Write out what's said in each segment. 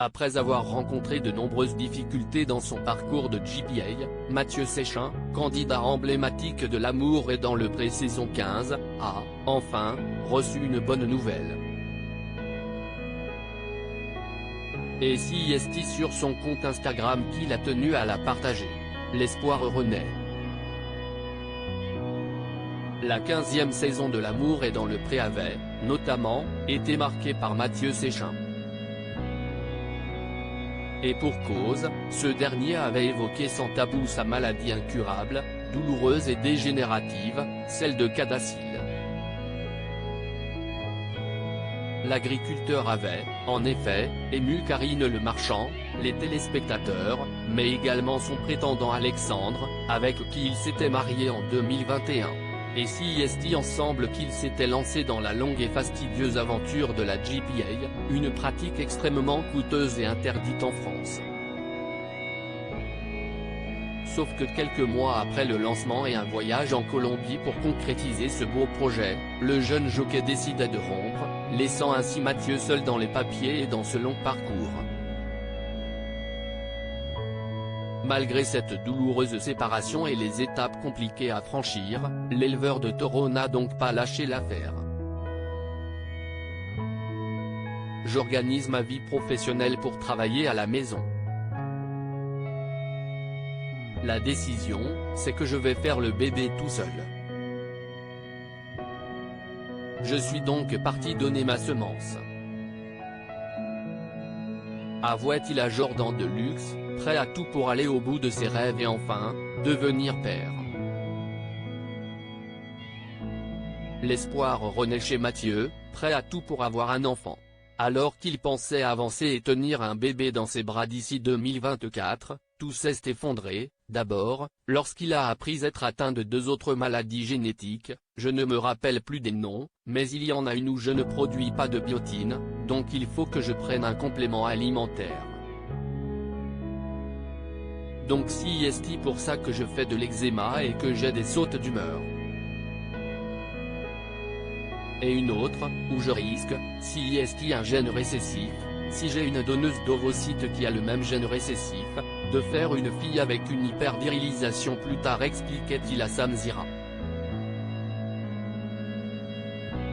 Après avoir rencontré de nombreuses difficultés dans son parcours de GPA, Mathieu Séchin, candidat emblématique de l'amour et dans le pré-saison 15, a, enfin, reçu une bonne nouvelle. Et si est sur son compte Instagram qu'il a tenu à la partager. L'espoir renaît. La 15e saison de l'amour et dans le pré avait, notamment, été marquée par Mathieu Séchin. Et pour cause, ce dernier avait évoqué sans tabou sa maladie incurable, douloureuse et dégénérative, celle de Cadacille. L'agriculteur avait, en effet, ému Karine Le Marchand, les téléspectateurs, mais également son prétendant Alexandre, avec qui il s'était marié en 2021. Et si ensemble qu'ils s'étaient lancés dans la longue et fastidieuse aventure de la GPA, une pratique extrêmement coûteuse et interdite en France. Sauf que quelques mois après le lancement et un voyage en Colombie pour concrétiser ce beau projet, le jeune jockey décida de rompre, laissant ainsi Mathieu seul dans les papiers et dans ce long parcours. Malgré cette douloureuse séparation et les étapes compliquées à franchir, l'éleveur de taureaux n'a donc pas lâché l'affaire. J'organise ma vie professionnelle pour travailler à la maison. La décision, c'est que je vais faire le bébé tout seul. Je suis donc parti donner ma semence. Avouait-il à Jordan de Luxe, prêt à tout pour aller au bout de ses rêves et enfin, devenir père. L'espoir renaît chez Mathieu, prêt à tout pour avoir un enfant. Alors qu'il pensait avancer et tenir un bébé dans ses bras d'ici 2024, tout s'est effondré, d'abord, lorsqu'il a appris être atteint de 2 autres maladies génétiques, je ne me rappelle plus des noms, mais il y en a une où je ne produis pas de biotine, donc il faut que je prenne un complément alimentaire. Donc c'est pour ça que je fais de l'eczéma et que j'ai des sautes d'humeur. Et une autre, où je risque, si un gène récessif, si j'ai une donneuse d'ovocytes qui a le même gène récessif, de faire une fille avec une hypervirilisation plus tard, expliquait-il à Samzira.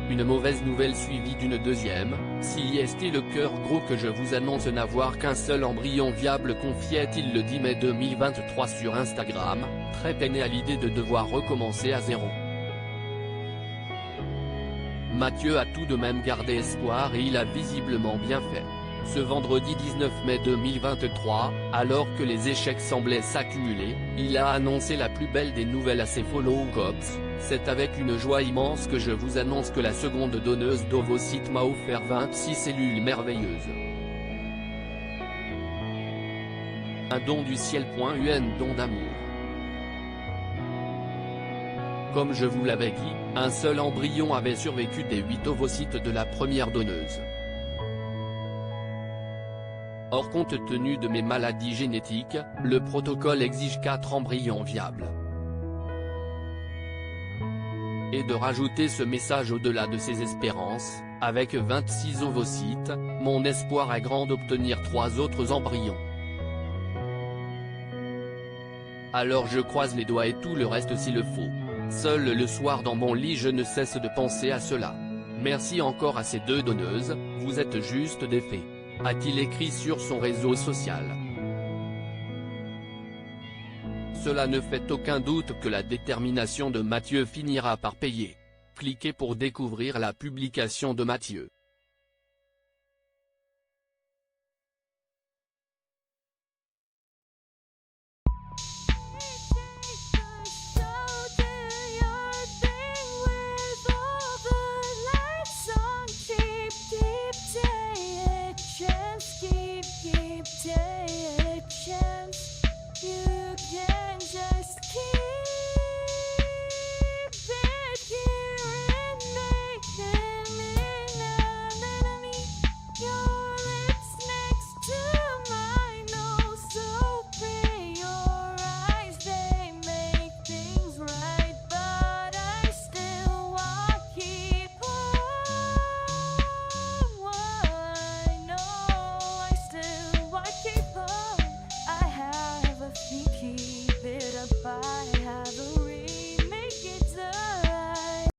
Une mauvaise nouvelle suivie d'une deuxième, si le cœur gros que je vous annonce n'avoir qu'un seul embryon viable, confiait-il le 10 mai 2023 sur Instagram, très peiné à l'idée de devoir recommencer à zéro. Mathieu a tout de même gardé espoir et il a visiblement bien fait. Ce vendredi 19 mai 2023, alors que les échecs semblaient s'accumuler, il a annoncé la plus belle des nouvelles à ses followers. C'est avec une joie immense que je vous annonce que la seconde donneuse d'ovocytes m'a offert 26 cellules merveilleuses. Un don du ciel. Don d'amour. Comme je vous l'avais dit, un seul embryon avait survécu des 8 ovocytes de la première donneuse. Or, compte tenu de mes maladies génétiques, le protocole exige 4 embryons viables. Et de rajouter ce message au-delà de ses espérances, avec 26 ovocytes, mon espoir est grand d'obtenir 3 autres embryons. Alors je croise les doigts et tout le reste s'il le faut. Seul le soir dans mon lit je ne cesse de penser à cela. Merci encore à ces 2 donneuses, vous êtes juste des fées. A-t-il écrit sur son réseau social. Cela ne fait aucun doute que la détermination de Mathieu finira par payer. Cliquez pour découvrir la publication de Mathieu.